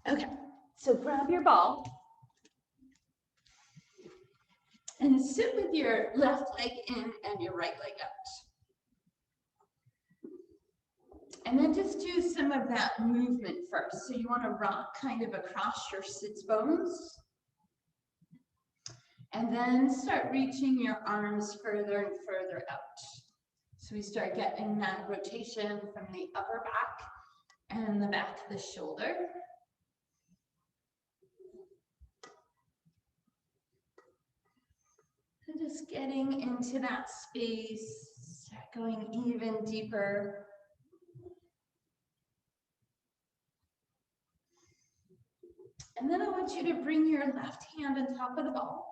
Okay, so grab your ball and sit with your left leg in and your right leg out. And then just do some of that movement first. So you want to rock kind of across your sits bones. And then start reaching your arms further and further out. So we start getting that rotation from the upper back and the back of the shoulder. So just getting into that space, start going even deeper. And then I want you to bring your left hand on top of the ball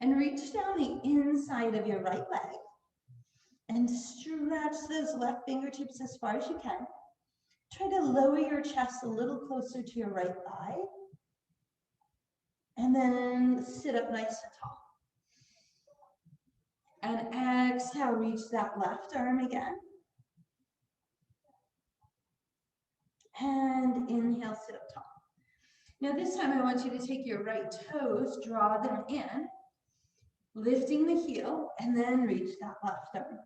and reach down the inside of your right leg and stretch those left fingertips as far as you can. Try to lower your chest a little closer to your right thigh. And then sit up nice and tall. And exhale, reach that left arm again. And inhale, sit up tall. Now this time I want you to take your right toes, draw them in, lifting the heel, and then reach that left arm.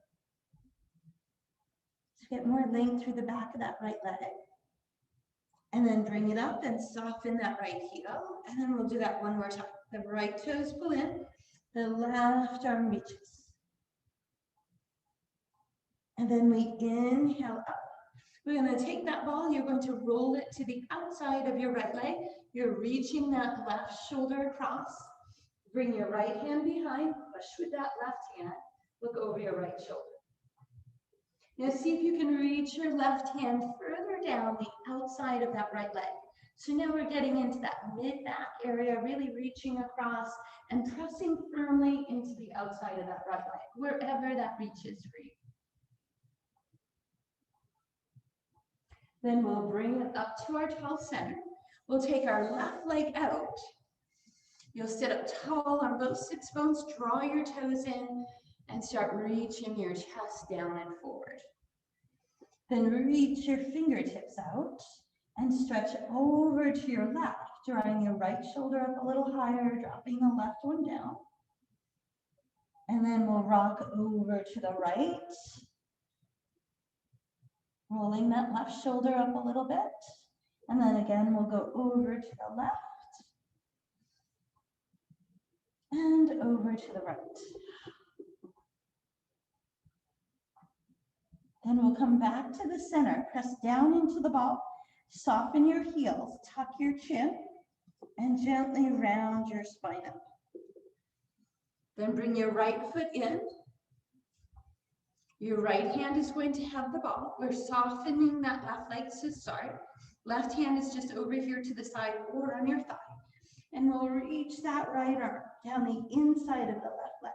So get more length through the back of that right leg. And then bring it up and soften that right heel. And then we'll do that one more time. The right toes pull in, the left arm reaches. And then we inhale up. We're going to take that ball, you're going to roll it to the outside of your right leg. You're reaching that left shoulder across. Bring your right hand behind, push with that left hand, look over your right shoulder. Now see if you can reach your left hand further down the outside of that right leg. So now we're getting into that mid-back area, really reaching across and pressing firmly into the outside of that right leg, wherever that reaches for you. Then we'll bring it up to our tall center. We'll take our left leg out. You'll sit up tall on both sits bones, draw your toes in, and start reaching your chest down and forward. Then reach your fingertips out and stretch over to your left, drawing your right shoulder up a little higher, dropping the left one down. And then we'll rock over to the right, rolling that left shoulder up a little bit. And then again, we'll go over to the left and over to the right. Then we'll come back to the center, press down into the ball, soften your heels, tuck your chin, and gently round your spine up. Then bring your right foot in. Your right hand is going to have the ball. We're softening that left leg to start. Left hand is just over here to the side or on your thigh. And we'll reach that right arm down the inside of the left leg.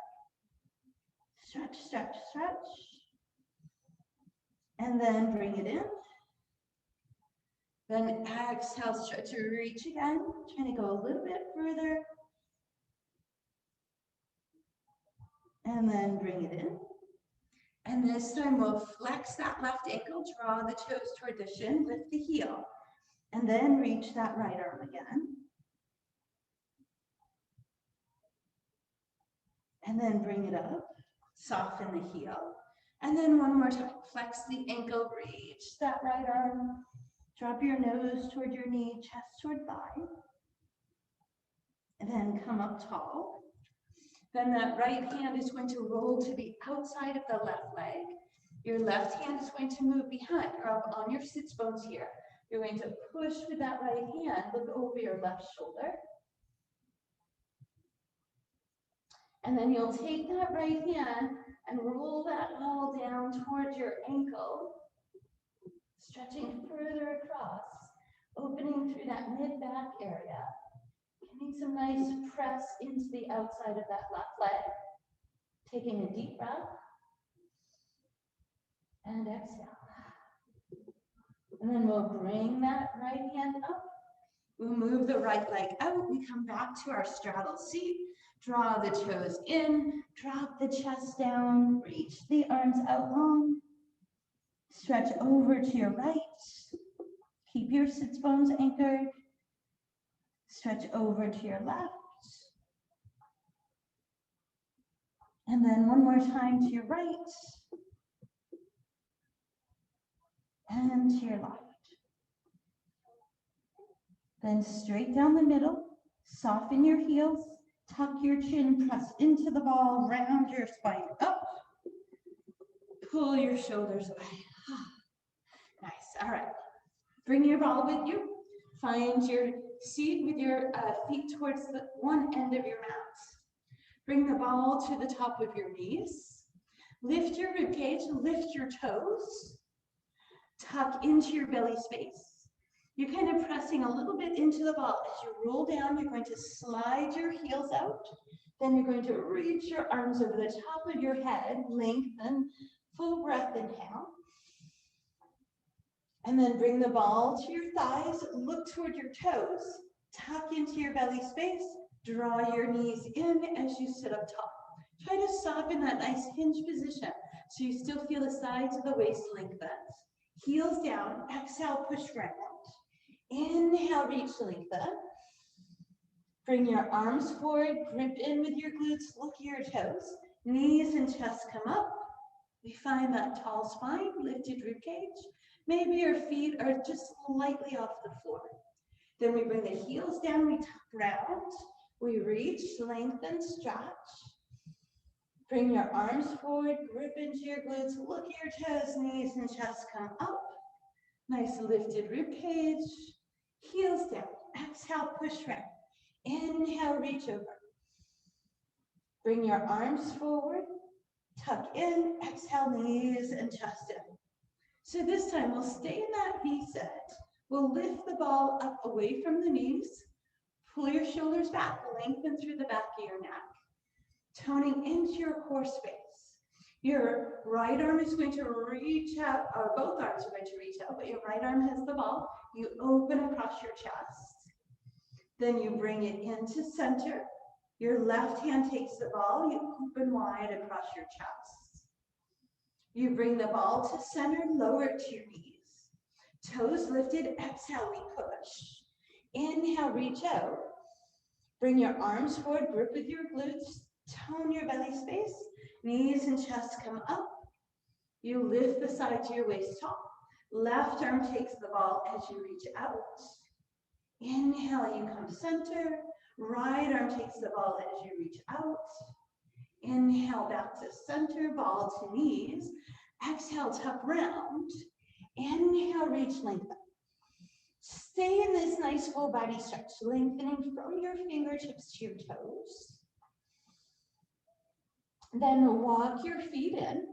Stretch, stretch, stretch. And then bring it in. Then exhale, stretch your reach again. Trying to go a little bit further. And then bring it in. And this time we'll flex that left ankle, draw the toes toward the shin, lift the heel, and then reach that right arm again. And then bring it up, soften the heel. And then one more time, flex the ankle, reach that right arm, drop your nose toward your knee, chest toward thigh. And then come up tall. Then that right hand is going to roll to the outside of the left leg. Your left hand is going to move behind or up on your sits bones here. You're going to push with that right hand, look over your left shoulder. And then you'll take that right hand and roll that ball down towards your ankle, stretching further across, opening through that mid-back area. Getting some nice press into the outside of that left leg. Taking a deep breath. And exhale. And then we'll bring that right hand up. We'll move the right leg out. We come back to our straddle seat. Draw the toes in. Drop the chest down. Reach the arms out long. Stretch over to your right. Keep your sits bones anchored. Stretch over to your left. And then one more time to your right. And to your left. Then straight down the middle. Soften your heels. Tuck your chin. Press into the ball. Round your spine up. Pull your shoulders away. Nice. All right. Bring your ball with you. Find your seat with your feet towards the one end of your mat. Bring the ball to the top of your knees. Lift your ribcage, lift your toes. Tuck into your belly space. You're kind of pressing a little bit into the ball. As you roll down, you're going to slide your heels out. Then you're going to reach your arms over the top of your head, lengthen, full breath, inhale. And then bring the ball to your thighs, look toward your toes, tuck into your belly space, draw your knees in as you sit up top. Try to soften that nice hinge position so you still feel the sides of the waist lengthen. Heels down, exhale, push round. Inhale, reach, lengthen. Bring your arms forward, grip in with your glutes, look at your toes. Knees and chest come up. We find that tall spine, lifted ribcage. Maybe your feet are just slightly off the floor. Then we bring the heels down, we tuck round. We reach, lengthen, stretch. Bring your arms forward, grip into your glutes, look at your toes, knees and chest come up. Nice lifted ribcage. Heels down, exhale, push round. Inhale, reach over. Bring your arms forward, tuck in, exhale, knees and chest in. So this time we'll stay in that V set. We'll lift the ball up away from the knees, pull your shoulders back, lengthen through the back of your neck, toning into your core space. Your right arm is going to reach out, or both arms are going to reach out, but your right arm has the ball. You open across your chest. Then you bring it into center. Your left hand takes the ball, you open wide across your chest. You bring the ball to center, lower it to your knees. Toes lifted, exhale, we push. Inhale, reach out. Bring your arms forward, grip with your glutes, tone your belly space. Knees and chest come up. You lift the sides of your waist tall. Left arm takes the ball as you reach out. Inhale, you come center. Right arm takes the ball as you reach out. Inhale, back to center, ball to knees. Exhale, tuck round. Inhale, reach, lengthen. Stay in this nice full body stretch, lengthening from your fingertips to your toes. Then walk your feet in.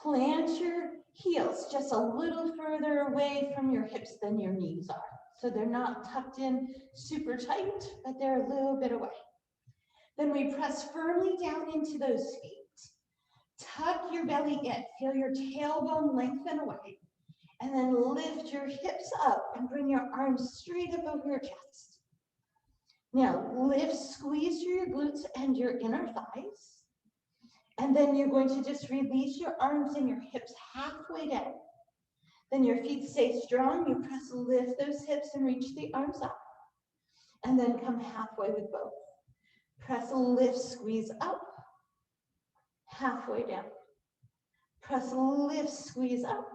Plant your heels just a little further away from your hips than your knees are. So they're not tucked in super tight, but they're a little bit away. Then we press firmly down into those feet. Tuck your belly in. Feel your tailbone lengthen away. And then lift your hips up and bring your arms straight up over your chest. Now lift, squeeze through your glutes and your inner thighs. And then you're going to just release your arms and your hips halfway down. Then your feet stay strong. You press, lift those hips and reach the arms up. And then come halfway with both. Press, lift, squeeze up. Halfway down. Press, lift, squeeze up.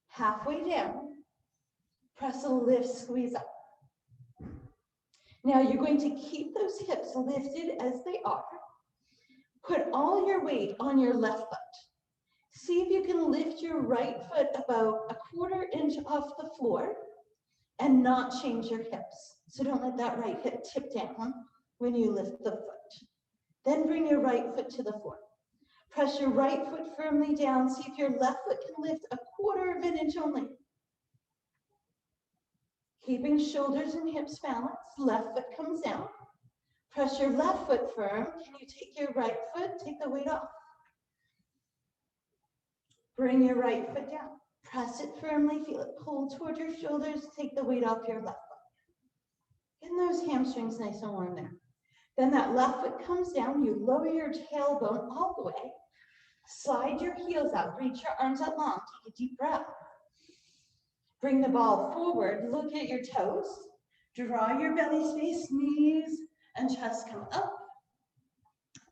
Halfway down. Press, lift, squeeze up. Now you're going to keep those hips lifted as they are. Put all your weight on your left foot. See if you can lift your right foot about 1/4 inch off the floor and not change your hips. So don't let that right hip tip down when you lift the foot. Then bring your right foot to the floor. Press your right foot firmly down. See if your left foot can lift 1/4 inch only. Keeping shoulders and hips balanced. Left foot comes down. Press your left foot firm. Can you take your right foot? Take the weight off. Bring your right foot down. Press it firmly. Feel it pull toward your shoulders. Take the weight off your left foot. Get those hamstrings nice and warm there. Then that left foot comes down. You lower your tailbone all the way. Slide your heels out. Reach your arms out long. Take a deep breath. Bring the ball forward, look at your toes, draw your belly space, knees and chest come up.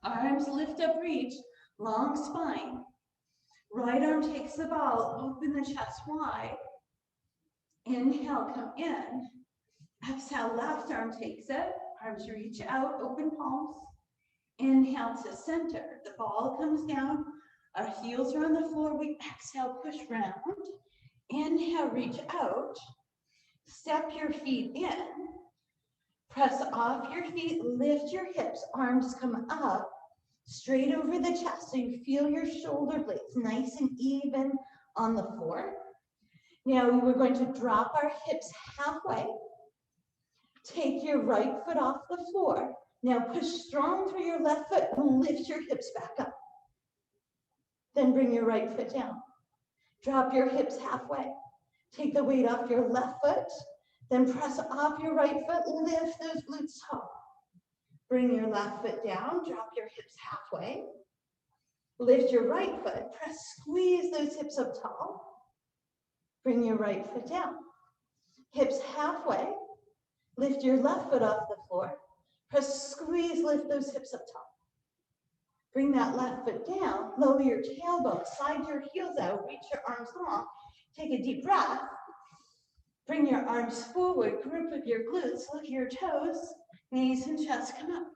Arms lift up, reach, long spine. Right arm takes the ball, open the chest wide. Inhale, come in. Exhale, left arm takes it. Arms reach out, open palms. Inhale to center. The ball comes down. Our heels are on the floor. We exhale, push round. Inhale, reach out. Step your feet in. Press off your feet, lift your hips. Arms come up, straight over the chest. So you feel your shoulder blades nice and even on the floor. Now we're going to drop our hips halfway. Take your right foot off the floor. Now push strong through your left foot and lift your hips back up. Then bring your right foot down. Drop your hips halfway. Take the weight off your left foot. Then press off your right foot, lift those glutes tall. Bring your left foot down, drop your hips halfway. Lift your right foot, press, squeeze those hips up tall. Bring your right foot down. Hips halfway. Lift your left foot off the floor. Press, squeeze, lift those hips up tall. Bring that left foot down. Lower your tailbone. Slide your heels out. Reach your arms long. Take a deep breath. Bring your arms forward. Grip with your glutes. Look at your toes. Knees and chest come up.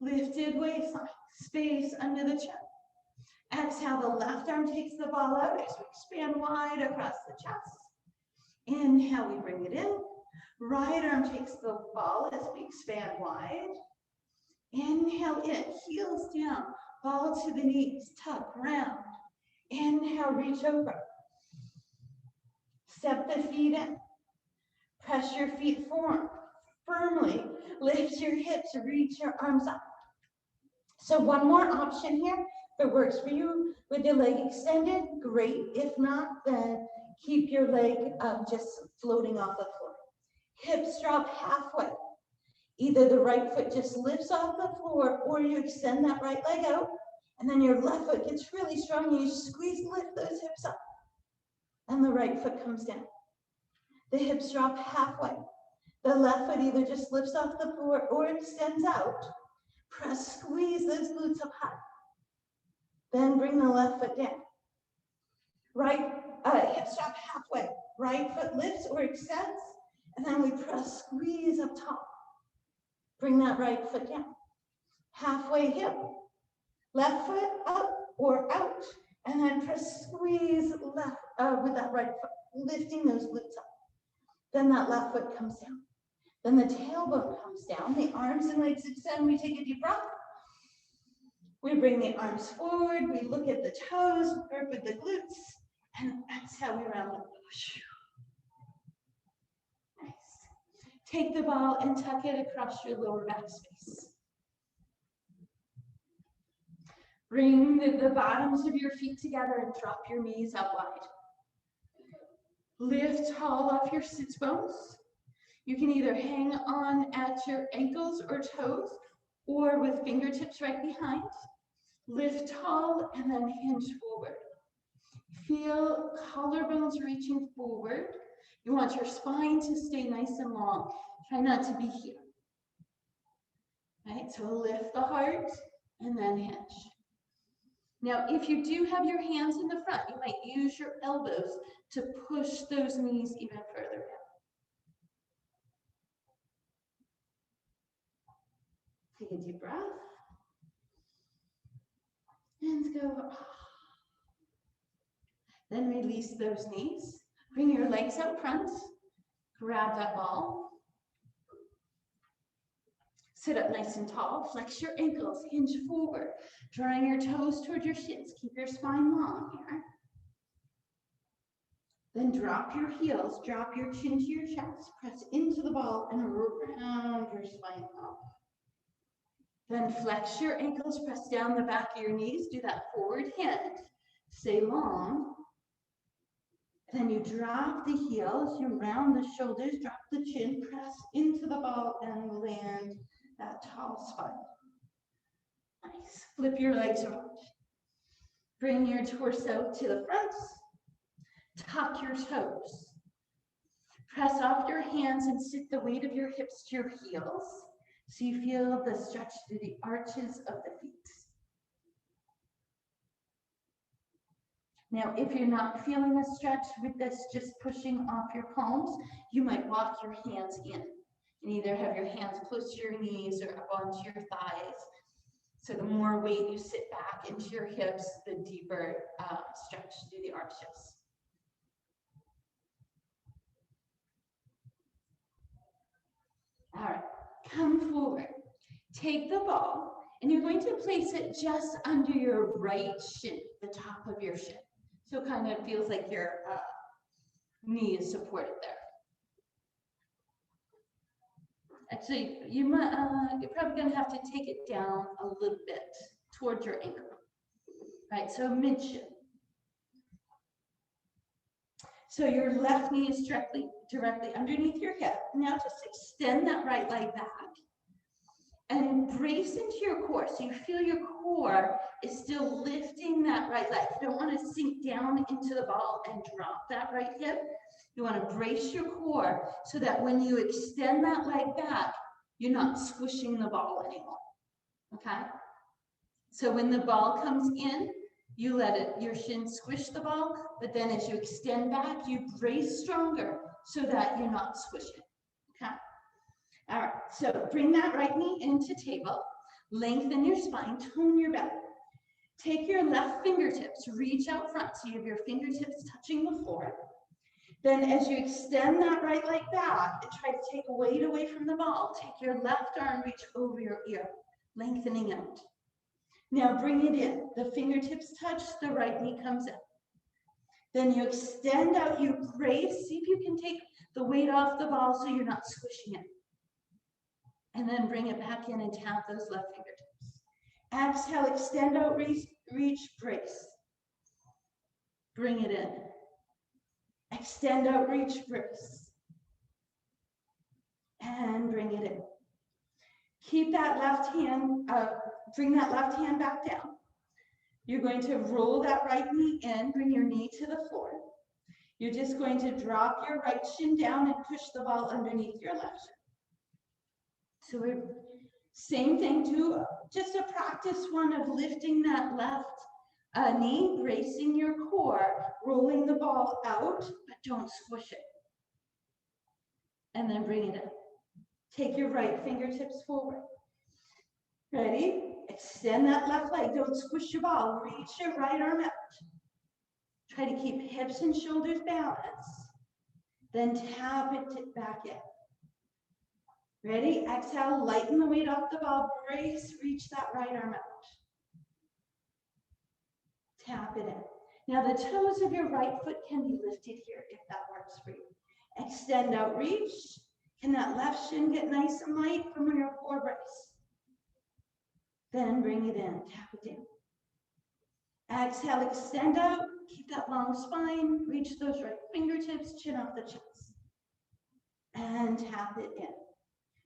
Lifted waistline. Space under the chin. Exhale, the left arm takes the ball out as we expand wide across the chest. Inhale, we bring it in. Right arm takes the ball as we expand wide. Inhale in, heels down, ball to the knees, tuck round. Inhale, reach over. Step the feet in. Press your feet forward firmly. Lift your hips, reach your arms up. So one more option here. If it works for you with your leg extended, great. If not, then keep your leg just floating off the floor. Hips drop halfway. Either the right foot just lifts off the floor or you extend that right leg out and then your left foot gets really strong and you squeeze, lift those hips up and the right foot comes down. The hips drop halfway. The left foot either just lifts off the floor or extends out. Press, squeeze those glutes up high. Then bring the left foot down. Hips drop halfway. Right foot lifts or extends and then we press, squeeze up top. Bring that right foot down. Halfway hip. Left foot up or out. And then press, squeeze left with that right foot, lifting those glutes up. Then that left foot comes down. Then the tailbone comes down. The arms and legs extend. We take a deep breath. We bring the arms forward. We look at the toes, grip with the glutes. And exhale, we round up. Nice. Take the ball and tuck it across your lower back space. Bring the bottoms of your feet together and drop your knees out wide. Lift tall off your sits bones. You can either hang on at your ankles or toes or with fingertips right behind. Lift tall and then hinge forward. Feel collarbones reaching forward. You want your spine to stay nice and long. Try not to be here. Right, so lift the heart and then hinge. Now, if you do have your hands in the front, you might use your elbows to push those knees even further down. Take a deep breath. And go. Then release those knees. Bring your legs out front. Grab that ball. Sit up nice and tall. Flex your ankles. Hinge forward. Drawing your toes toward your shins. Keep your spine long here. Then drop your heels. Drop your chin to your chest. Press into the ball and round your spine up. Then flex your ankles. Press down the back of your knees. Do that forward hinge. Stay long. Then you drop the heels, you round the shoulders, drop the chin, press into the ball and land that tall spine. Nice. Flip your legs around. Bring your torso to the front. Tuck your toes. off your hands and sit the weight of your hips to your heels. So you feel the stretch through the arches of the feet. Now, if you're not feeling a stretch with this just pushing off your palms, you might walk your hands in and either have your hands close to your knees or up onto your thighs. So the more weight you sit back into your hips, the deeper stretch through the arches. All right, come forward. Take the ball, and you're going to place it just under your right shin, the top of your shin. So it kind of feels like your knee is supported there. Actually, you're probably going to have to take it down a little bit towards your ankle. Right, so mid-shin. So your left knee is directly underneath your hip. Now just extend that right leg back and brace into your core. So you feel your core is still lifting that right leg. You don't want to sink down into the ball and drop that right hip. You want to brace your core so that when you extend that leg back, you're not squishing the ball anymore. Okay? So when the ball comes in, you let your shin squish the ball, but then as you extend back, you brace stronger so that you're not squishing. Okay? All right, so bring that right knee into table, lengthen your spine, tone your belly. Take your left fingertips, reach out front so you have your fingertips touching the floor. Then as you extend that right leg back and try to take weight away from the ball, take your left arm, reach over your ear, lengthening out. Now bring it in. The fingertips touch, the right knee comes in. Then you extend out, you brace, see if you can take the weight off the ball so you're not squishing it. And then bring it back in and tap those left fingertips. Exhale, extend out, reach, brace. Bring it in. Extend out, reach, brace. And bring it in. Keep that left hand, bring that left hand back down. You're going to roll that right knee in, bring your knee to the floor. You're just going to drop your right shin down and push the ball underneath your left shin. So we're same thing, do just a practice one of lifting that left knee, bracing your core, rolling the ball out, but don't squish it. And then bring it in. Take your right fingertips forward. Ready? Extend that left leg. Don't squish your ball. Reach your right arm out. Try to keep hips and shoulders balanced. Then tap it back in. Ready? Exhale, lighten the weight off the ball. Brace, reach that right arm out. Tap it in. Now the toes of your right foot can be lifted here if that works for you. Extend out, reach. Can that left shin get nice and light from your core brace? Then bring it in, tap it in. Exhale, extend out, keep that long spine, reach those right fingertips, chin up the chest. And tap it in.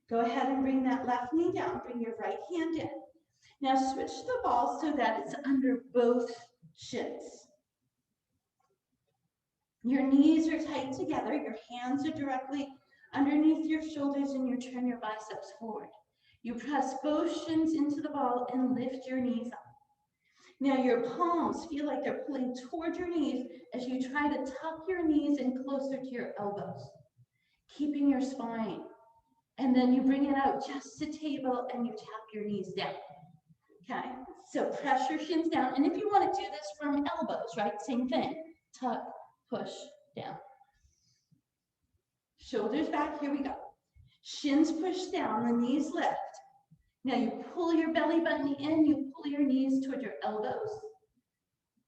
Go ahead and bring that left knee down, bring your right hand in. Now switch the ball so that it's under both shins. Your knees are tight together, your hands are directly underneath your shoulders, and you turn your biceps forward. You press both shins into the ball and lift your knees up. Now your palms feel like they're pulling toward your knees as you try to tuck your knees in closer to your elbows, keeping your spine. And then you bring it out just to table and you tap your knees down. Okay, so press your shins down. And if you want to do this from elbows, right, same thing. Tuck, push, down. Shoulders back, here we go. Shins push down, the knees lift. Now you pull your belly button in, you pull your knees toward your elbows.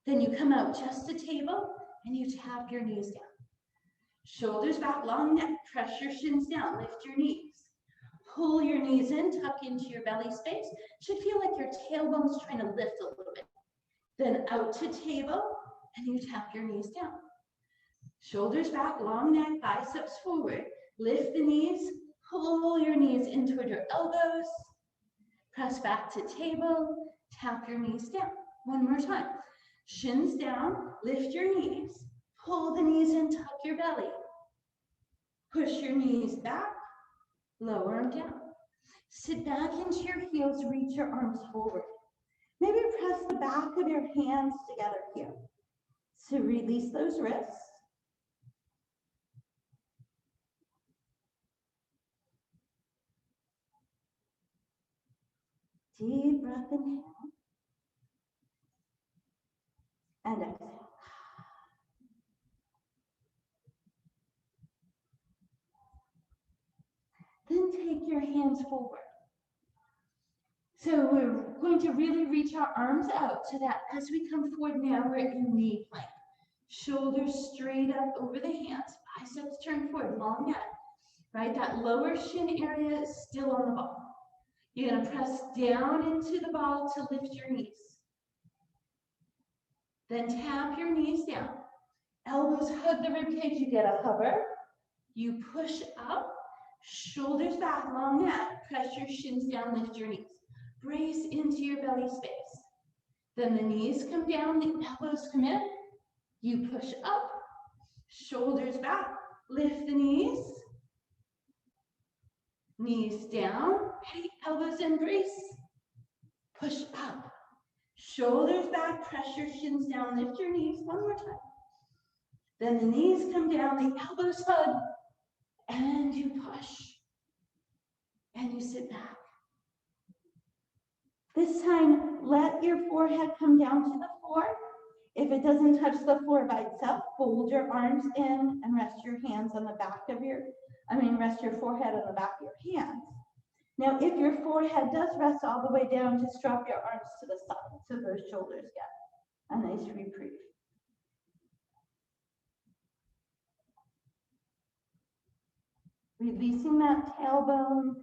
Then you come out just to table and you tap your knees down. Shoulders back, long neck, press your shins down, lift your knees. Pull your knees in, tuck into your belly space. Should feel like your tailbone's trying to lift a little bit. Then out to table and you tap your knees down. Shoulders back, long neck, biceps forward. Lift the knees, pull your knees in toward your elbows. Press back to table, tap your knees down. One more time. Shins down, lift your knees, pull the knees in, tuck your belly. Push your knees back, lower them down. Sit back into your heels, reach your arms forward. Maybe press the back of your hands together here. So release those wrists. Deep breath, inhale. And exhale. Then take your hands forward. So we're going to really reach our arms out so that as we come forward now, we're in knee plank. Shoulders straight up over the hands, biceps turn forward, long neck, right? That lower shin area is still on the ball. You're gonna press down into the ball to lift your knees. Then tap your knees down. Elbows hug the rib cage, you get a hover. You push up, shoulders back, long neck, press your shins down, lift your knees. Brace into your belly space. Then the knees come down, the elbows come in. You push up, shoulders back, lift the knees. Knees down, ready, elbows in, brace. Push up, shoulders back, press your shins down, lift your knees, one more time. Then the knees come down, the elbows hug, and you push. And you sit back. This time, let your forehead come down to the floor. If it doesn't touch the floor by itself, fold your arms in and rest your hands on the back of rest your forehead on the back of your hands. Now, if your forehead does rest all the way down, just drop your arms to the side so those shoulders get a nice reprieve. Releasing that tailbone,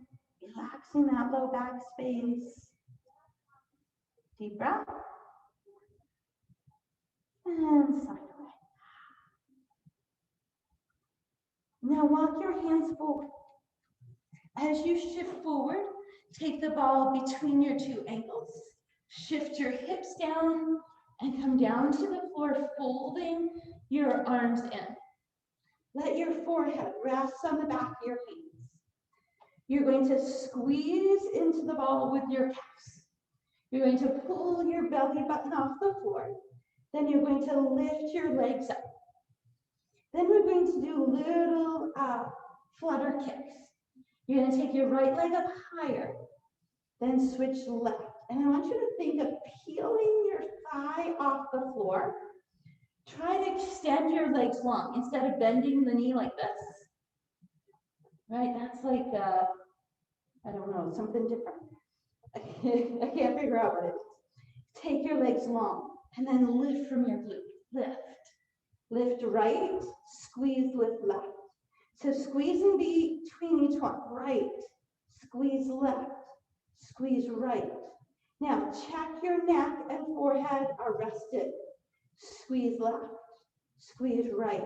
relaxing that low back space. Deep breath. And side away. Now walk your hands forward. As you shift forward, take the ball between your two ankles. Shift your hips down and come down to the floor, folding your arms in. Let your forehead rest on the back of your hands. You're going to squeeze into the ball with your calves. You're going to pull your belly button off the floor. Then you're going to lift your legs up. Then we're going to do little flutter kicks. You're going to take your right leg up higher, then switch left. And I want you to think of peeling your thigh off the floor. Try to extend your legs long instead of bending the knee like this. Right? That's like, I don't know, something different. I can't figure out what it is. Take your legs long and then lift from your glute. Lift. Lift right, squeeze, lift left. So squeezing between each one. Right, squeeze left, squeeze right. Now check your neck and forehead are rested. Squeeze left, squeeze right,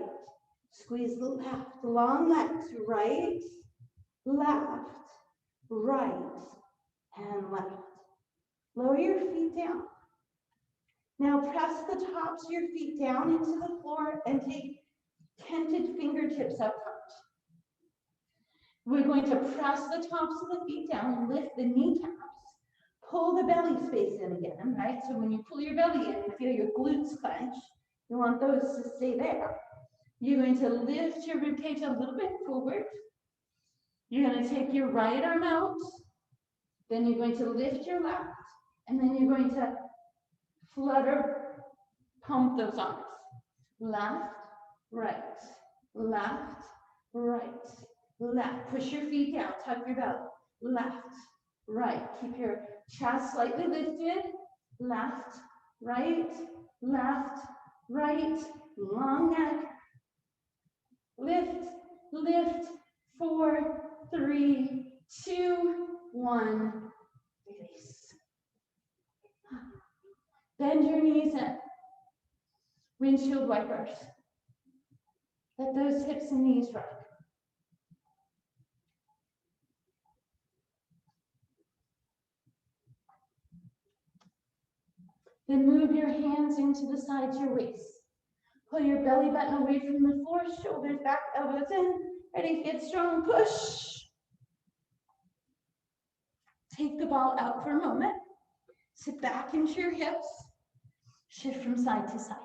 squeeze left. Long legs, right, left, right, and left. Lower your feet down. Now press the tops of your feet down into the floor and take tented fingertips out front. We're going to press the tops of the feet down, lift the kneecaps, pull the belly space in again, right? So when you pull your belly in, you feel your glutes clench. You want those to stay there. You're going to lift your ribcage a little bit forward. You're going to take your right arm out. Then you're going to lift your left. And then you're going to flutter, pump those arms. Left, right, left, right, left. Push your feet down, tuck your belly. Left, right. Keep your chest slightly lifted. Left, right, left, right. Long neck. Lift, lift. 4, 3, 2, 1. Release. Bend your knees in. Windshield wipers. Let those hips and knees rock. Then move your hands into the sides of your waist. Pull your belly button away from the floor, shoulders back, elbows in. Ready, get strong, push. Take the ball out for a moment. Sit back into your hips. Shift from side to side.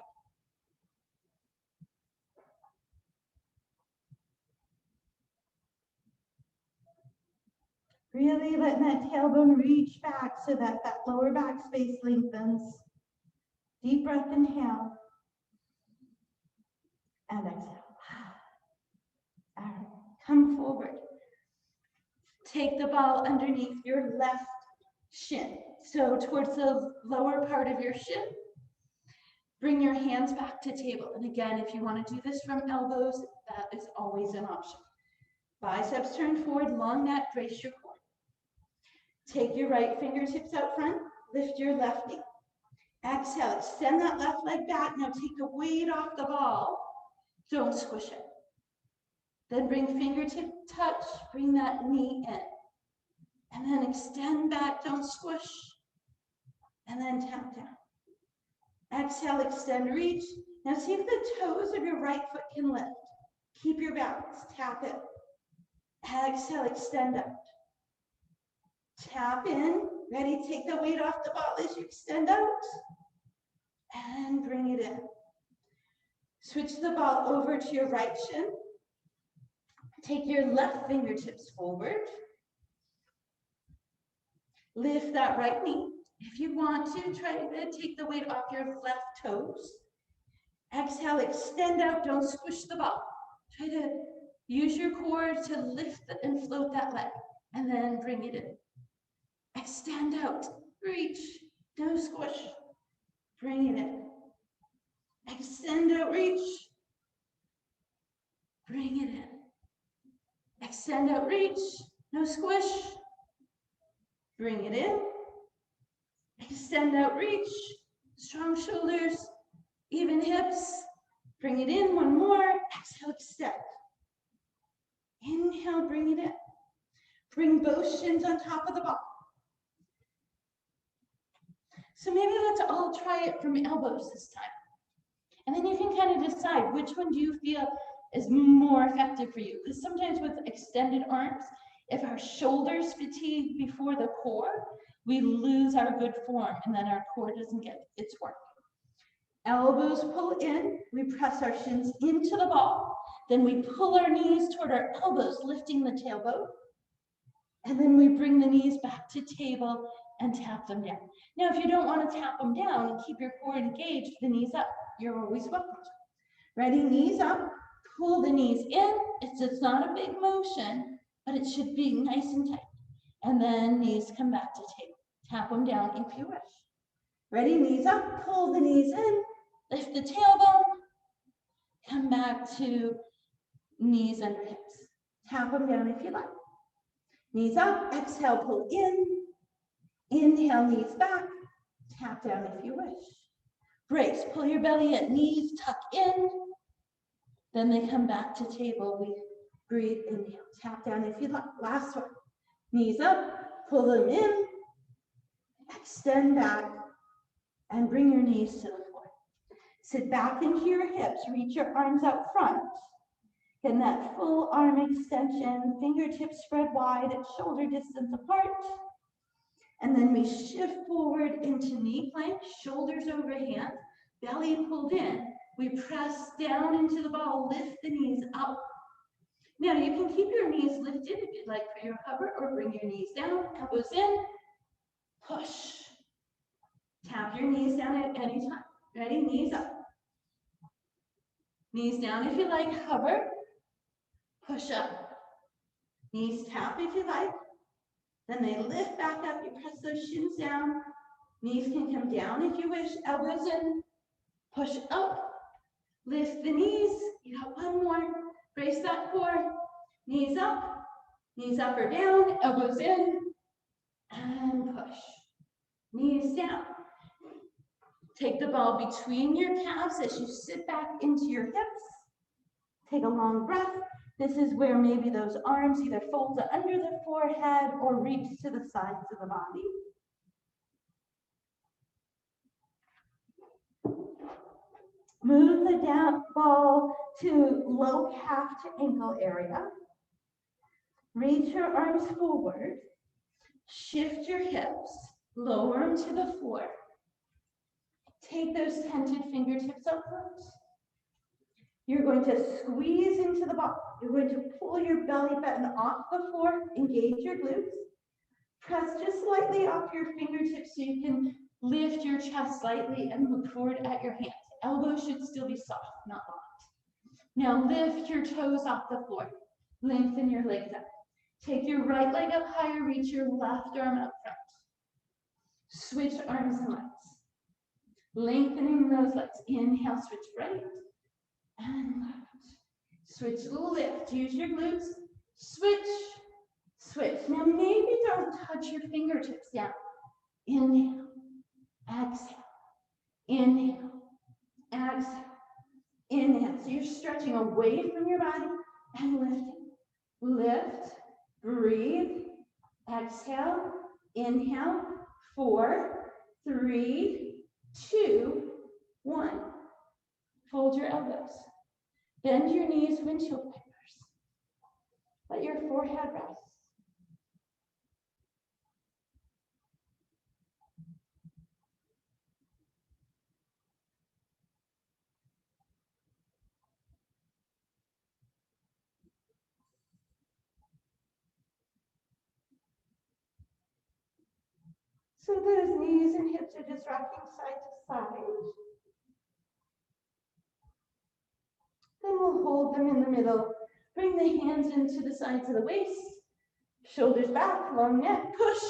Really letting that tailbone reach back so that that lower back space lengthens. Deep breath, inhale. And exhale. All right, come forward. Take the ball underneath your left shin. So towards the lower part of your shin. Bring your hands back to table. And again, if you want to do this from elbows, that is always an option. Biceps turn forward, long neck, brace your core. Take your right fingertips out front, lift your left knee. Exhale, extend that left leg back. Now take the weight off the ball. Don't squish it. Then bring fingertip touch, bring that knee in. And then extend back, don't squish. And then tap down. Exhale, extend, reach. Now see if the toes of your right foot can lift. Keep your balance, tap it. Exhale, extend out. Tap in, ready, take the weight off the ball as you extend out. And bring it in. Switch the ball over to your right shin. Take your left fingertips forward. Lift that right knee. If you want to, try to take the weight off your left toes. Exhale, extend out, don't squish the ball. Try to use your core to lift and float that leg, and then bring it in. Extend out, reach, don't squish. Bring it in. Extend out, reach. Bring it in. Extend out, reach, no squish. Bring it in. Extend out, reach. Strong shoulders, even hips. Bring it in, one more. Exhale, extend. Inhale, bring it in. Bring both shins on top of the ball. So maybe let's all try it from elbows this time. And then you can kind of decide which one do you feel is more effective for you. Because sometimes with extended arms, if our shoulders fatigue before the core, we lose our good form and then our core doesn't get its work. Elbows pull in, we press our shins into the ball, then we pull our knees toward our elbows, lifting the tailbone, and then we bring the knees back to table and tap them down. Now, if you don't want to tap them down and keep your core engaged, the knees up, you're always welcome to. Ready, knees up, pull the knees in. It's not a big motion, but it should be nice and tight. And then knees come back to table. Tap them down if you wish. Ready, knees up, pull the knees in, lift the tailbone, come back to knees under hips. Tap them down if you like. Knees up, exhale, pull in. Inhale, knees back, tap down if you wish. Brace, pull your belly in, knees tuck in. Then they come back to table. We breathe, inhale, tap down if you like. Last one. Knees up, pull them in, extend back, and bring your knees to the floor. Sit back into your hips, reach your arms out front. In that full arm extension, fingertips spread wide at shoulder distance apart. And then we shift forward into knee plank, shoulders over hands, belly pulled in. We press down into the ball, lift the knees up. Now you can keep your knees lifted if you'd like for your hover, or bring your knees down, elbows in, push. Tap your knees down at any time. Ready, knees up. Knees down if you like, hover, push up. Knees tap if you like. Then they lift back up, you press those shins down. Knees can come down if you wish, elbows in, push up, lift the knees. You got one more, brace that core. Knees up or down, elbows in, and push. Knees down. Take the ball between your calves as you sit back into your hips. Take a long breath. This is where maybe those arms either fold under the forehead or reach to the sides of the body. Move the down ball to low calf to ankle area. Reach your arms forward. Shift your hips. Lower them to the floor. Take those tented fingertips up front. You're going to squeeze into the ball. You're going to pull your belly button off the floor. Engage your glutes. Press just slightly off your fingertips so you can lift your chest slightly and look forward at your hands. Elbows should still be soft, not locked. Now lift your toes off the floor. Lengthen your legs up. Take your right leg up higher, reach your left arm up front. Switch arms and legs. Lengthening those legs. Inhale, switch right and left. Switch, lift. Use your glutes. Switch, switch. Now maybe don't touch your fingertips down. Inhale, exhale, inhale, exhale, inhale. So you're stretching away from your body and lifting. Lift, breathe, exhale, inhale, 4, 3, 2, 1. Fold your elbows. Bend your knees, windshield wipers. Let your forehead rest. So those knees and hips are just rocking side to side. Then we'll hold them in the middle. Bring the hands into the sides of the waist. Shoulders back, long neck, push.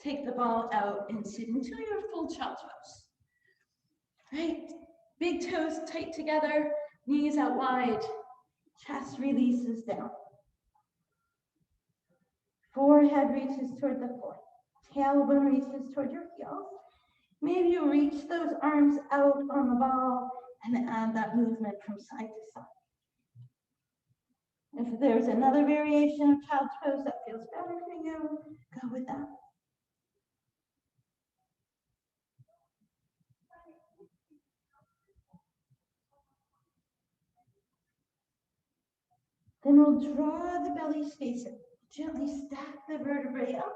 Take the ball out and sit into your full child's pose. Right, big toes tight together, knees out wide, chest releases down. Forehead reaches toward the floor. Tailbone reaches toward your heels. Maybe you reach those arms out on the ball and add that movement from side to side. If there's another variation of child's pose that feels better for you, go with that. Then we'll draw the belly space in. Gently stack the vertebrae up.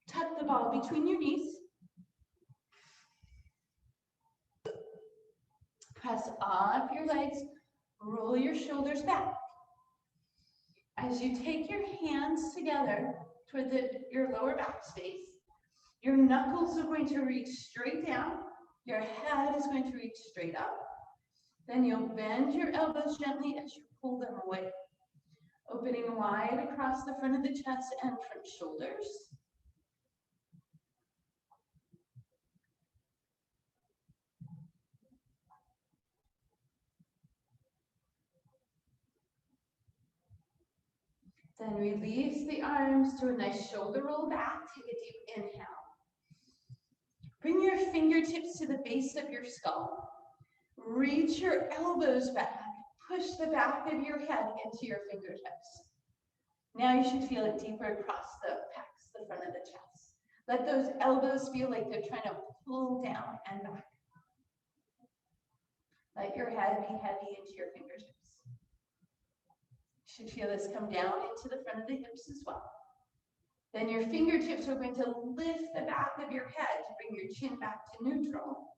Tuck the ball between your knees. Press off your legs. Roll your shoulders back. As you take your hands together toward your lower back space, your knuckles are going to reach straight down. Your head is going to reach straight up. Then you'll bend your elbows gently as you pull them away, opening wide across the front of the chest and front shoulders. Then release the arms to a nice shoulder roll back. Take a deep inhale. Bring your fingertips to the base of your skull. Reach your elbows back. Push the back of your head into your fingertips. Now you should feel it deeper across the pecs, the front of the chest. Let those elbows feel like they're trying to pull down and back. Let your head be heavy into your fingertips. You should feel this come down into the front of the hips as well. Then your fingertips are going to lift the back of your head to bring your chin back to neutral.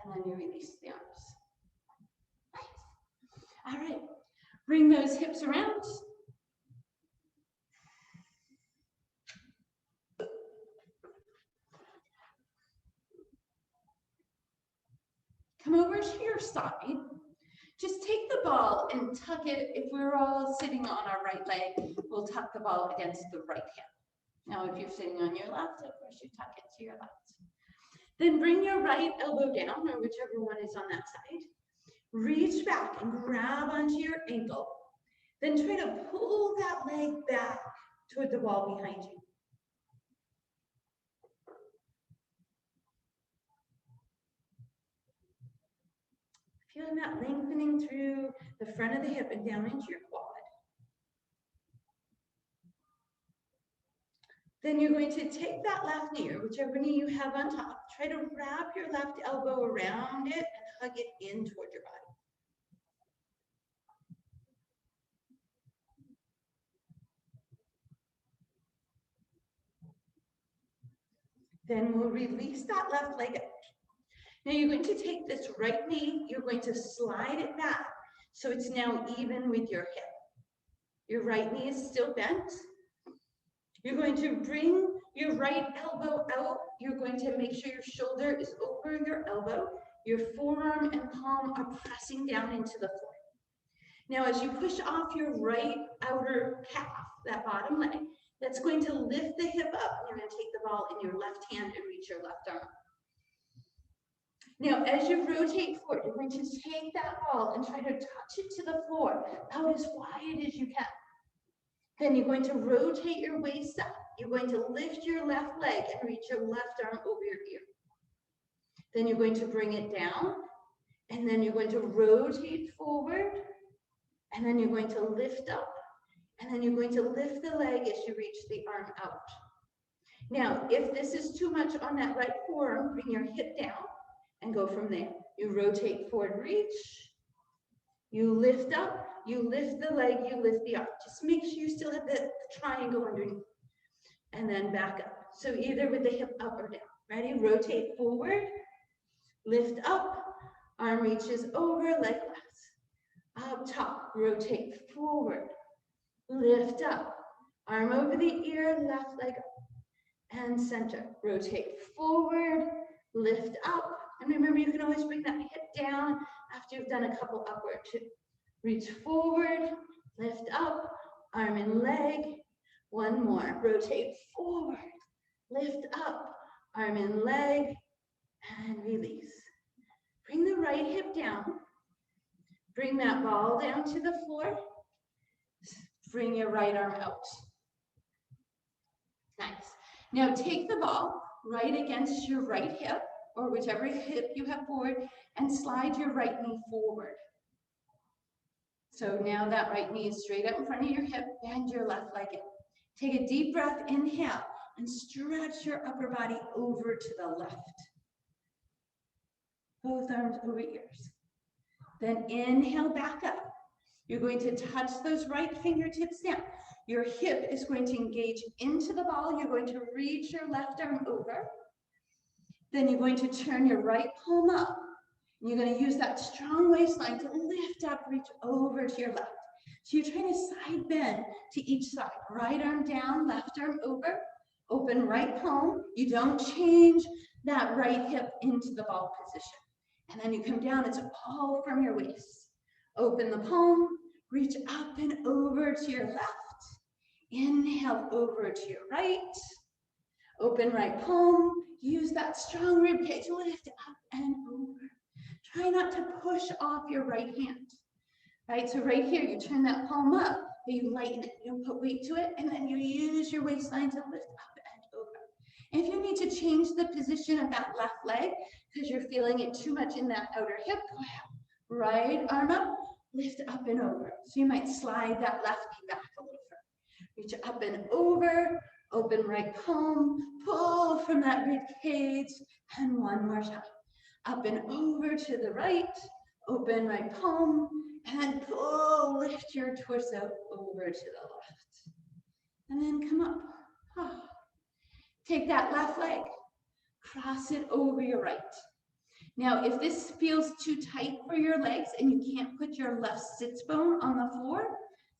And then you release the arms. Nice. All right. Bring those hips around. Come over to your side. Just take the ball and tuck it. If we're all sitting on our right leg, we'll tuck the ball against the right hand. Now, if you're sitting on your left, of course, you tuck it to your left. Then bring your right elbow down, or whichever one is on that side. Reach back and grab onto your ankle. Then try to pull that leg back toward the wall behind you. Feeling that lengthening through the front of the hip and down into your quad. Then you're going to take that left knee, or whichever knee you have on top, try to wrap your left elbow around it and hug it in toward your body. Then we'll release that left leg out. Now you're going to take this right knee, you're going to slide it back so it's now even with your hip. Your right knee is still bent. You're going to bring your right elbow out. You're going to make sure your shoulder is over your elbow. Your forearm and palm are pressing down into the floor. Now, as you push off your right outer calf, that bottom leg, that's going to lift the hip up. You're going to take the ball in your left hand and reach your left arm. Now, as you rotate forward, you're going to take that ball and try to touch it to the floor out as wide as you can. Then you're going to rotate your waist up. You're going to lift your left leg and reach your left arm over your ear. Then you're going to bring it down, and then you're going to rotate forward, and then you're going to lift up, and then you're going to lift the leg as you reach the arm out. Now, if this is too much on that right forearm, bring your hip down and go from there. You rotate forward, reach, you lift up, you lift the leg, you lift the arm. Just make sure you still have the triangle underneath. And then back up. So either with the hip up or down. Ready? Rotate forward, lift up, arm reaches over, leg left. Up top, rotate forward, lift up, arm over the ear, left leg up, and center. Rotate forward, lift up, and remember you can always bring that hip down after you've done a couple upward too. Reach forward, lift up, arm and leg. One more, rotate forward, lift up, arm and leg, and release. Bring the right hip down. Bring that ball down to the floor. Bring your right arm out. Nice. Now take the ball right against your right hip, or whichever hip you have forward, and slide your right knee forward. So now that right knee is straight up in front of your hip, bend your left leg in. Take a deep breath, inhale, and stretch your upper body over to the left. Both arms over ears. Then inhale back up. You're going to touch those right fingertips down. Your hip is going to engage into the ball. You're going to reach your left arm over. Then you're going to turn your right palm up. And you're going to use that strong waistline to lift up, reach over to your left. So you're trying to side bend to each side. Right arm down, left arm over. Open right palm. You don't change that right hip into the ball position. And then you come down, it's all from your waist. Open the palm, reach up and over to your left. Inhale over to your right. Open right palm, use that strong rib cage, lift up and over. Try not to push off your right hand. Right, so right here, you turn that palm up, but you lighten it, you don't put weight to it, and then you use your waistline to lift up and over. And if you need to change the position of that left leg, because you're feeling it too much in that outer hip, go ahead. Right arm up, lift up and over. So you might slide that left knee back a little further. Reach up and over, open right palm, pull from that rib cage, and one more time. Up and over to the right, open right palm, and pull, lift your torso over to the left. And then come up. Take that left leg, cross it over your right. Now, if this feels too tight for your legs and you can't put your left sits bone on the floor,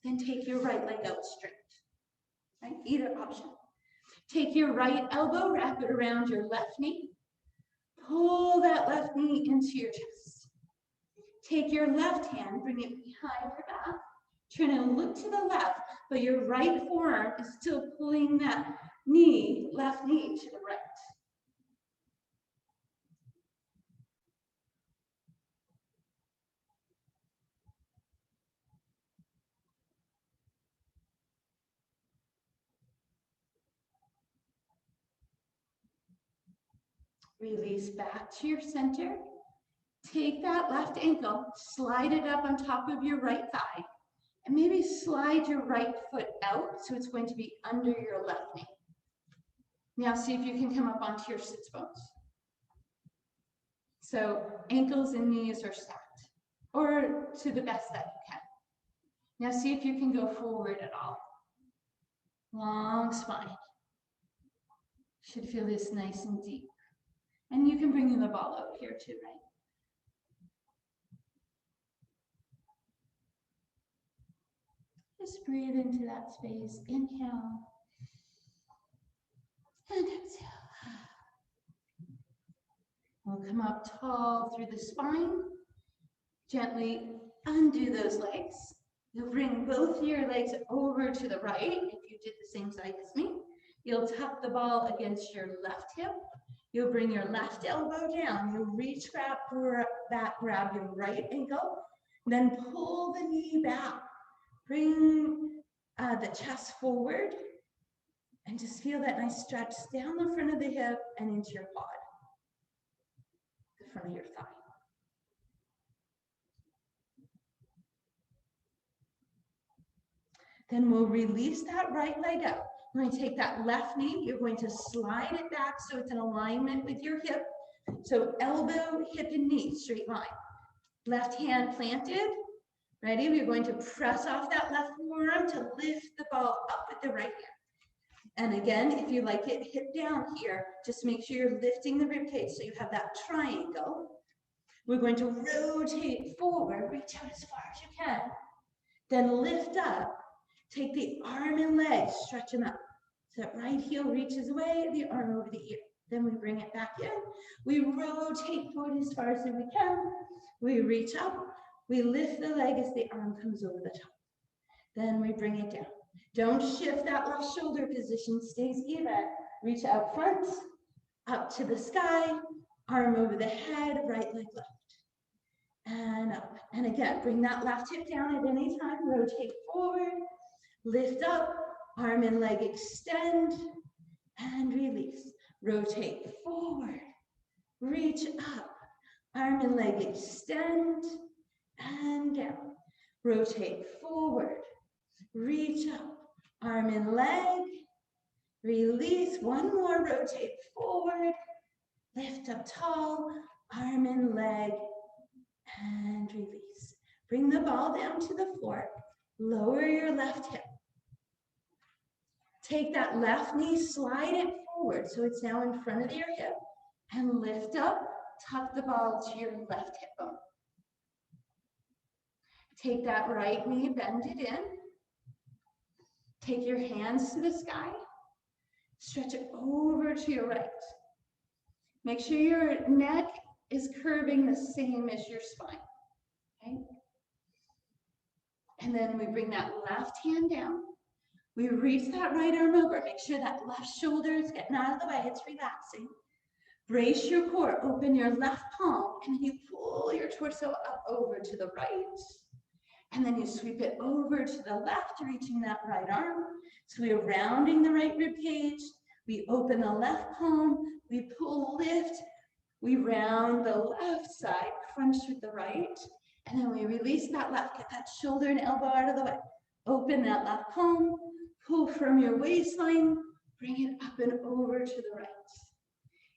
then take your right leg out straight. Right? Either option. Take your right elbow, wrap it around your left knee. Pull that left knee into your chest. Take your left hand, bring it behind your back. Turn and look to the left, but your right forearm is still pulling that knee, left knee to the right. Release back to your center. Take that left ankle, slide it up on top of your right thigh, and maybe slide your right foot out so it's going to be under your left knee. Now see if you can come up onto your sits bones. So ankles and knees are stacked, or to the best that you can. Now see if you can go forward at all. Long spine. Should feel this nice and deep. And you can bring the ball out here too, right? Just breathe into that space. Inhale. And exhale. We'll come up tall through the spine. Gently undo those legs. You'll bring both your legs over to the right if you did the same side as me. You'll tuck the ball against your left hip. You'll bring your left elbow down. You'll reach back, grab your right ankle, then pull the knee back. Bring the chest forward and just feel that nice stretch down the front of the hip and into your quad, the front of your thigh. Then we'll release that right leg out. We're going to take that left knee. You're going to slide it back so it's in alignment with your hip. So elbow, hip, and knee, straight line. Left hand planted. Ready? We're going to press off that left forearm to lift the ball up with the right hand. And again, if you like it, hip down here. Just make sure you're lifting the rib cage so you have that triangle. We're going to rotate forward, reach out as far as you can. Then lift up. Take the arm and leg, stretch them out. So that right heel reaches away, the arm over the ear. Then we bring it back in. We rotate forward as far as we can. We reach up. We lift the leg as the arm comes over the top. Then we bring it down. Don't shift that left shoulder position, stays even. Reach out front, up to the sky, arm over the head, right leg left. And up. And again, bring that left hip down at any time. Rotate forward. Lift up, arm and leg extend, and release. Rotate forward, reach up, arm and leg extend, and down. Rotate forward, reach up, arm and leg, release. One more, rotate forward, lift up tall, arm and leg, and release. Bring the ball down to the floor, lower your left hip. Take that left knee, slide it forward so it's now in front of your hip, and lift up, tuck the ball to your left hip bone. Take that right knee, bend it in. Take your hands to the sky, stretch it over to your right. Make sure your neck is curving the same as your spine, okay? And then we bring that left hand down. We reach that right arm over. Make sure that left shoulder is getting out of the way. It's relaxing. Brace your core. Open your left palm. And then you pull your torso up over to the right. And then you sweep it over to the left, reaching that right arm. So we're rounding the right rib cage. We open the left palm. We pull, lift. We round the left side, crunch with the right. And then we release that left. Get that shoulder and elbow out of the way. Open that left palm. Pull from your waistline, bring it up and over to the right.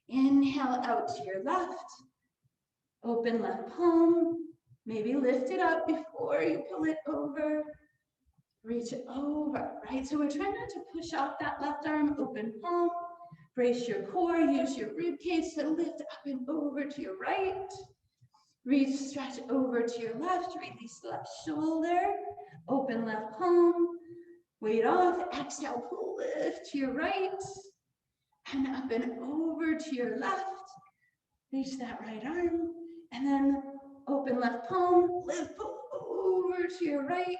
Inhale out to your left. Open left palm. Maybe lift it up before you pull it over. Reach it over, right? So we're trying not to push off that left arm. Open palm. Brace your core. Use your rib cage to lift up and over to your right. Reach, stretch over to your left. Release the left shoulder. Open left palm. Weight off, exhale, pull, lift to your right, and up and over to your left. Reach that right arm, and then open left palm, lift, pull over to your right,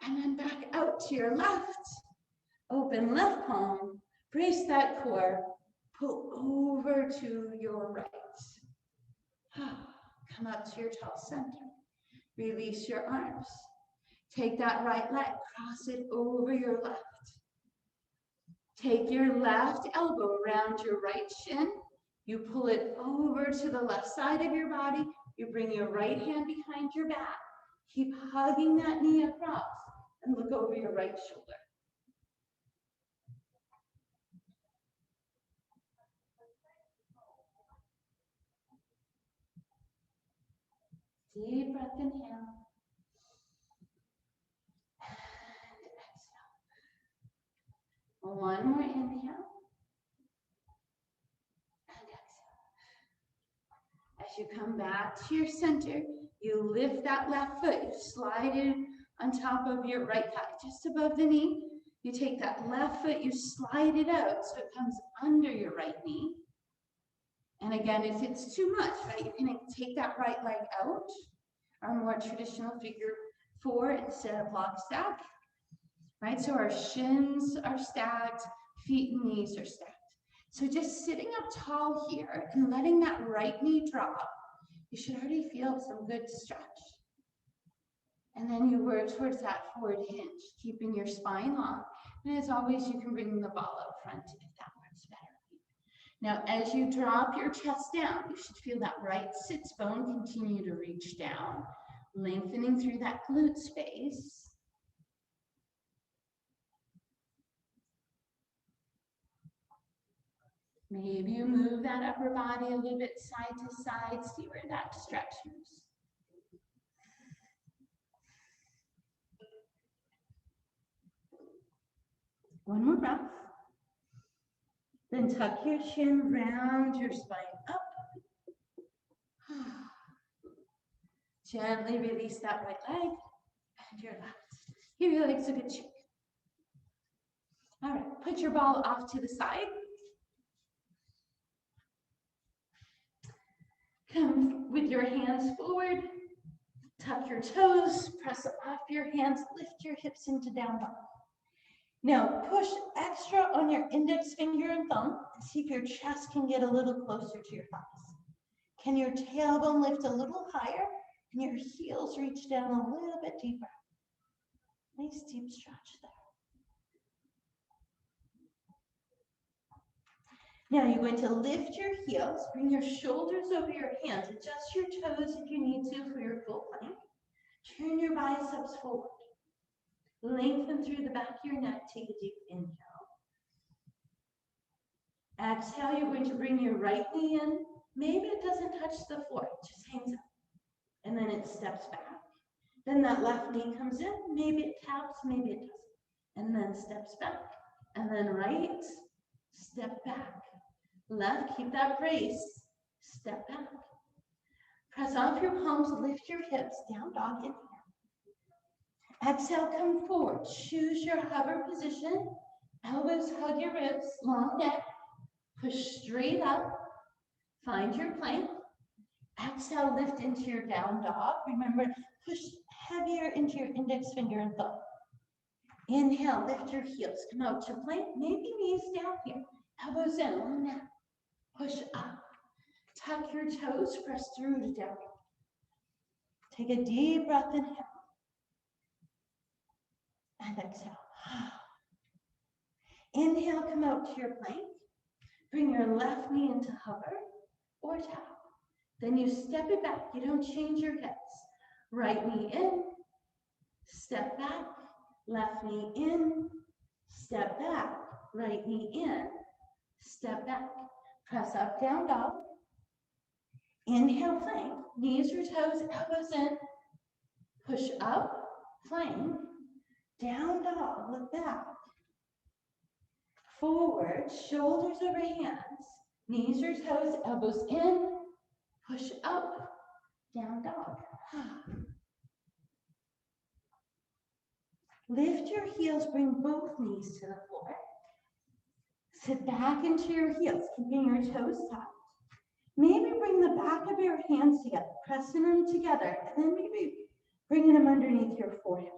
and then back out to your left. Open left palm, brace that core, pull over to your right. Come up to your tall center. Release your arms. Take that right leg, cross it over your left. Take your left elbow around your right shin. You pull it over to the left side of your body. You bring your right hand behind your back. Keep hugging that knee across and look over your right shoulder. Deep breath, inhale. And exhale. One more inhale. And exhale. As you come back to your center, you lift that left foot, you slide it on top of your right thigh, just above the knee. You take that left foot, you slide it out so it comes under your right knee. And again, if it's too much, right, you can take that right leg out, our more traditional figure 4 instead of block stack, right? So our shins are stacked, feet and knees are stacked. So just sitting up tall here and letting that right knee drop, you should already feel some good stretch. And then you work towards that forward hinge, keeping your spine long. And as always, you can bring the ball out front if that works better. Now, as you drop your chest down, you should feel that right sits bone continue to reach down, lengthening through that glute space. Maybe you move that upper body a little bit side to side, see where that stretches. One more breath. Then tuck your chin, round your spine up. Gently release that right leg and your left. Give your legs a good shake. All right, put your ball off to the side. Come with your hands forward. Tuck your toes, press off your hands, lift your hips into down dog. Now push extra on your index finger and thumb and see if your chest can get a little closer to your thighs. Can your tailbone lift a little higher and your heels reach down a little bit deeper? Nice deep stretch there. Now you're going to lift your heels, bring your shoulders over your hands, adjust your toes if you need to for your full plank. Turn your biceps forward. Lengthen through the back of your neck, take a deep inhale. Exhale, you're going to bring your right knee in. Maybe it doesn't touch the floor, it just hangs up. And then it steps back. Then that left knee comes in, maybe it taps, maybe it doesn't. And then steps back. And then right, step back. Left, keep that brace, step back. Press off your palms, lift your hips, down dog, inhale. Exhale, come forward. Choose your hover position. Elbows hug your ribs, long neck. Push straight up. Find your plank. Exhale, lift into your down dog. Remember, push heavier into your index finger and thumb. Inhale, lift your heels. Come out to plank. Maybe knees down here. Elbows in, long neck. Push up. Tuck your toes. Press through to down. Take a deep breath, inhale. And exhale. Inhale, come out to your plank. Bring your left knee into hover or tap. Then you step it back. You don't change your hips. Right knee in, step back. Left knee in, step back. Right knee in, step back. Press up, down dog. Inhale, plank. Knees or toes, elbows in. Push up, plank. Down dog, look back. Forward, shoulders over hands. Knees or toes, elbows in. Push up, down dog. Lift your heels, bring both knees to the floor. Sit back into your heels, keeping your toes tucked. Maybe bring the back of your hands together, pressing them together, and then maybe bringing them underneath your forehead.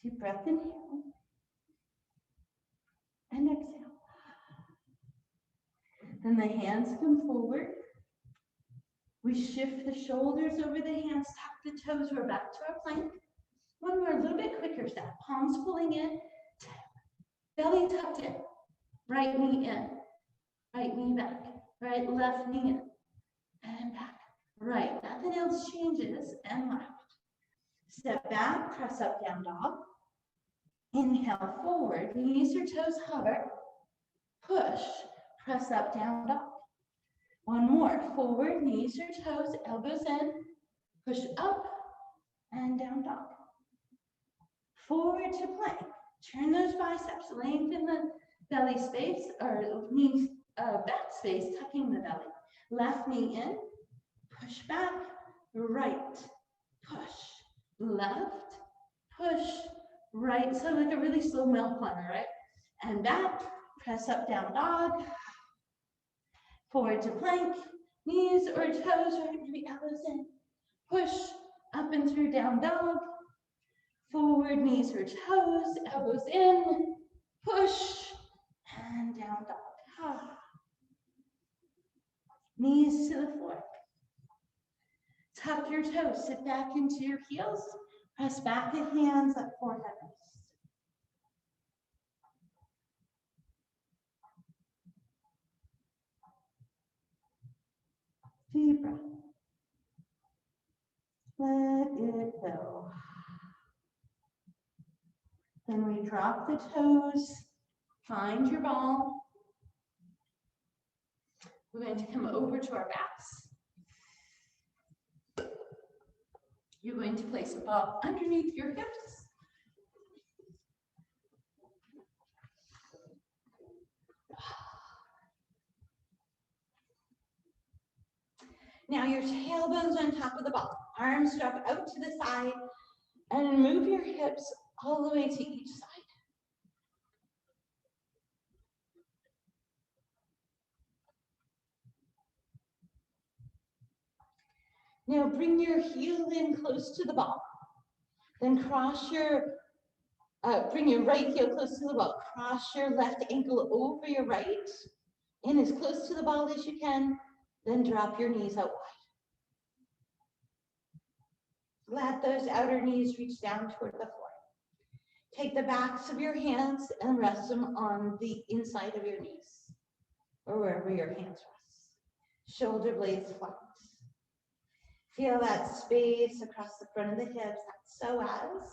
Deep breath, inhale. And exhale. Then the hands come forward. We shift the shoulders over the hands, tuck the toes. We're back to our plank. One more, a little bit quicker step. Palms pulling in, belly tucked in. Right knee in, right knee back. Right, left knee in, and back. Right, nothing else changes, and left. Step back, press up, down dog. Inhale forward, knees or toes hover. push, press up, down dog. One more, forward, knees or toes, elbows in, push up and down dog. Forward to plank, turn those biceps, lengthen the belly space, or knees, back space, tucking the belly. Left knee in, push back, right, push, left, push, right. So like a really slow milk climber, right? And back, press up, down dog. Forward to plank, knees or toes, right to the elbows in. Push up and through down dog. Forward, knees or toes, elbows in. Push and down dog. Knees to the floor. Tuck your toes, sit back into your heels. Press back the hands up, forehead rest. Deep breath. Let it go. Then we drop the toes, find your ball. We're going to come over to our backs. You're going to place a ball underneath your hips. Now your tailbone's on top of the ball. Arms drop out to the side and move your hips all the way to each side. Now bring your heel in close to the ball. Then bring your right heel close to the ball. Cross your left ankle over your right, in as close to the ball as you can. Then drop your knees out wide. Let those outer knees reach down toward the floor. Take the backs of your hands and rest them on the inside of your knees, or wherever your hands rest. Shoulder blades flat. Feel that space across the front of the hips, that psoas.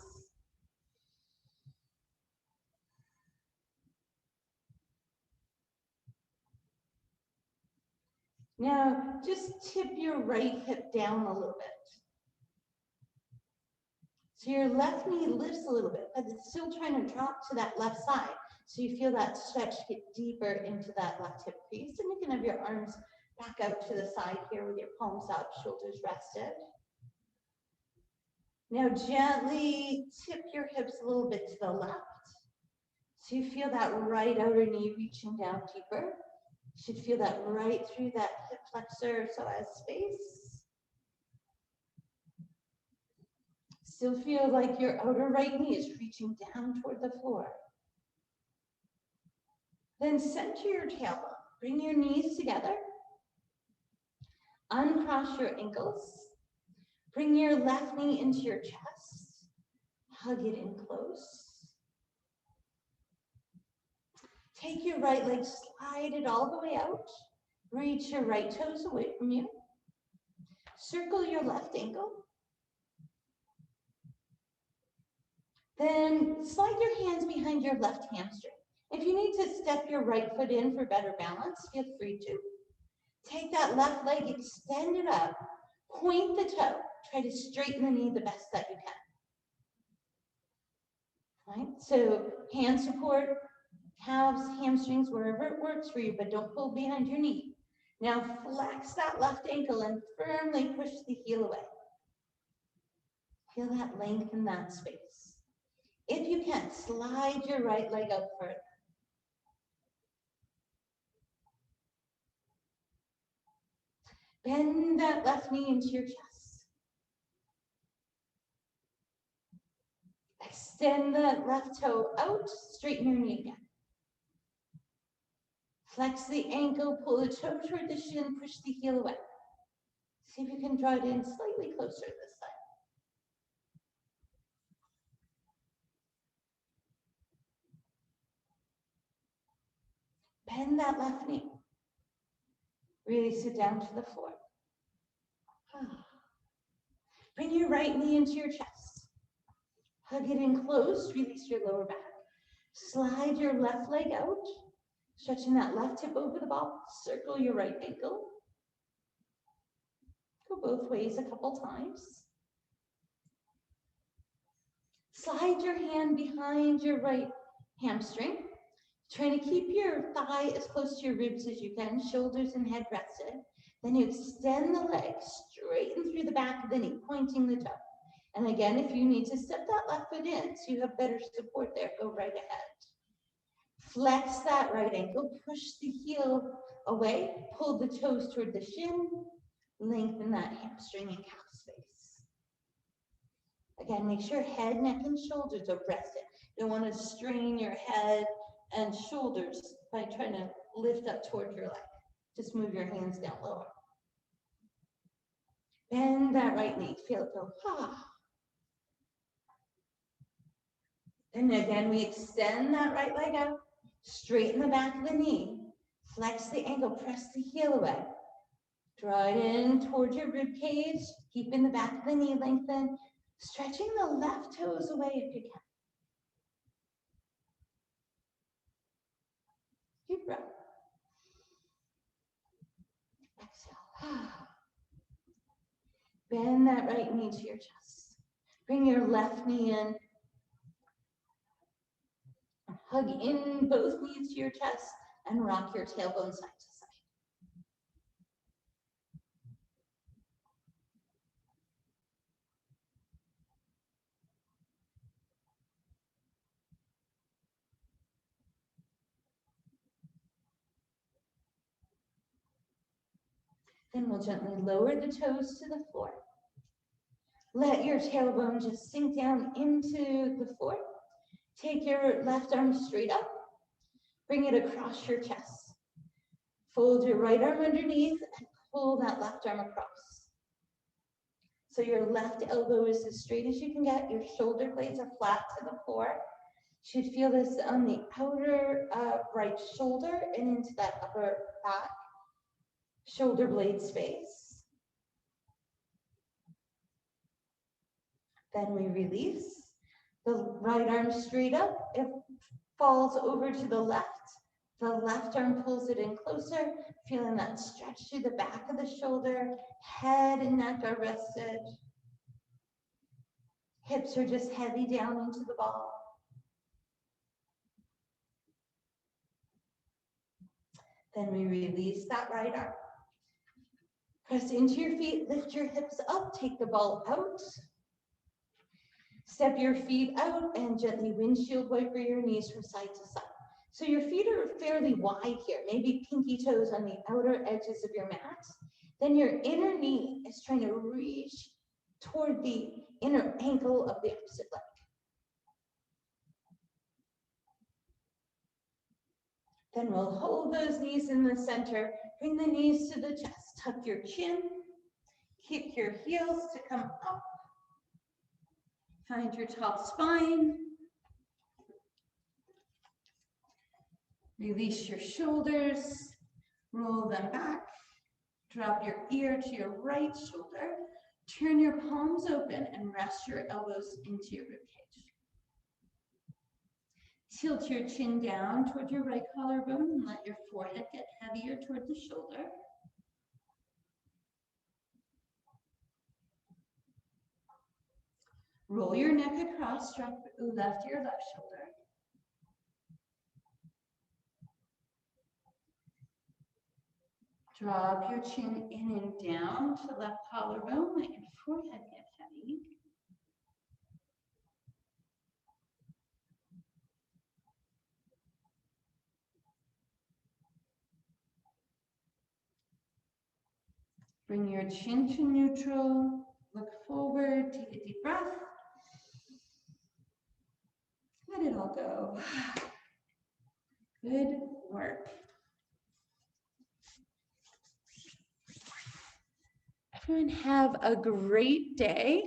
Now, just tip your right hip down a little bit. So your left knee lifts a little bit, but it's still trying to drop to that left side. So you feel that stretch get deeper into that left hip crease, and you can have your arms back out to the side here with your palms up, shoulders rested. Now gently tip your hips a little bit to the left. So you feel that right outer knee reaching down deeper. You should feel that right through that hip flexor psoas space. Still feel like your outer right knee is reaching down toward the floor. Then center your tailbone. Bring your knees together. Uncross your ankles. Bring your left knee into your chest. Hug it in close. Take your right leg, slide it all the way out. Reach your right toes away from you. Circle your left ankle. Then slide your hands behind your left hamstring. If you need to step your right foot in for better balance, feel free to. Take that left leg, extend it up, point the toe. Try to straighten the knee the best that you can. Right? So hand support, calves, hamstrings, wherever it works for you, but don't pull behind your knee. Now flex that left ankle and firmly push the heel away. Feel that length in that space. If you can, slide your right leg out further. Bend that left knee into your chest. Extend that left toe out, straighten your knee again. Flex the ankle, pull the toe toward the shin, push the heel away. See if you can draw it in slightly closer this time. Bend that left knee. Really sit down to the floor. Bring your right knee into your chest. Hug it in close, release your lower back. Slide your left leg out. Stretching that left hip over the ball, circle your right ankle. Go both ways a couple times. Slide your hand behind your right hamstring. Trying to keep your thigh as close to your ribs as you can, shoulders and head rested. Then you extend the leg, straighten through the back of the knee, pointing the toe. And again, if you need to step that left foot in so you have better support there, go right ahead. Flex that right ankle, push the heel away, pull the toes toward the shin, lengthen that hamstring and calf space. Again, make sure head, neck, and shoulders are rested. You don't want to strain your head and shoulders by trying to lift up toward your leg. Just move your hands down lower. Bend that right knee, feel it go, ah. And again, we extend that right leg out, straighten the back of the knee, flex the ankle, press the heel away. Draw it in towards your rib cage, keeping the back of the knee lengthened, stretching the left toes away if you can. Deep breath. Exhale. Bend that right knee to your chest. Bring your left knee in. Hug in both knees to your chest and rock your tailbone side to side. Then we'll gently lower the toes to the floor. Let your tailbone just sink down into the floor. Take your left arm straight up. Bring it across your chest. Fold your right arm underneath and pull that left arm across. So your left elbow is as straight as you can get. Your shoulder blades are flat to the floor. You should feel this on the outer right shoulder and into that upper back shoulder blade space. Then we release. The right arm straight up. It falls over to the left. The left arm pulls it in closer, feeling that stretch through the back of the shoulder. Head and neck are rested. Hips are just heavy down into the ball. Then we release that right arm. Press into your feet, lift your hips up, take the ball out. Step your feet out and gently windshield wiper your knees from side to side. So your feet are fairly wide here, maybe pinky toes on the outer edges of your mat. Then your inner knee is trying to reach toward the inner ankle of the opposite leg. Then we'll hold those knees in the center, bring the knees to the chest, tuck your chin, kick your heels to come up. Find your tall spine. Release your shoulders, roll them back. Drop your ear to your right shoulder. Turn your palms open and rest your elbows into your ribcage. Tilt your chin down toward your right collarbone and let your forehead get heavier toward the shoulder. Roll your neck across, drop left ear, left shoulder. Drop your chin in and down to left collarbone, let your forehead get heavy. Bring your chin to neutral, look forward, take a deep breath. Let it all go. Good work. Everyone have a great day.